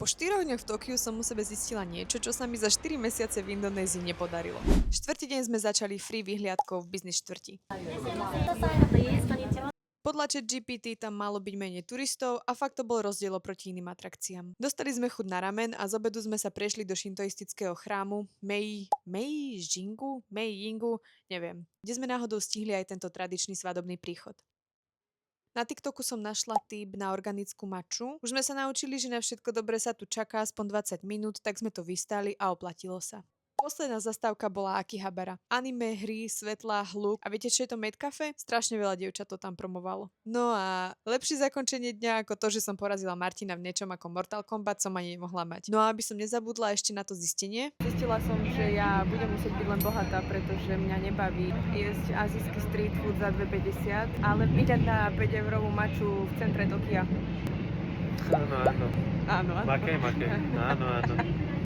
Po 4 dňoch v Tokiu som o sebe zistila niečo, čo sa mi za 4 mesiace v Indonézii nepodarilo. Štvrtý deň sme začali free vyhliadkou v biznis štvrti. Podľa ChatGPT tam malo byť menej turistov a fakt to bol rozdiel oproti iným atrakciám. Dostali sme chuť na ramen a z obedu sme sa prešli do šintoistického chrámu Jingu, neviem, kde sme náhodou stihli aj tento tradičný svadobný príchod. Na TikToku som našla tip na organickú maču. Už sme sa naučili, že na všetko dobre sa tu čaká aspoň 20 minút, tak sme to vystali a oplatilo sa. Posledná zastávka bola Akihabara. Anime, hry, svetlá, hluk. A viete, čo je to Made Cafe? Strašne veľa dievčat to tam promovalo. No a lepšie zakončenie dňa ako to, že som porazila Martina v niečom ako Mortal Kombat, som ani nemohla mať. No a aby som nezabudla ešte na to zistenie. Zistila som, že ja budem musieť byť len bohatá, pretože mňa nebaví jesť azijský street food za 2,50, ale ísť na 5 eurovú maču v centre Tokia. Áno. Áno. Makej. Áno.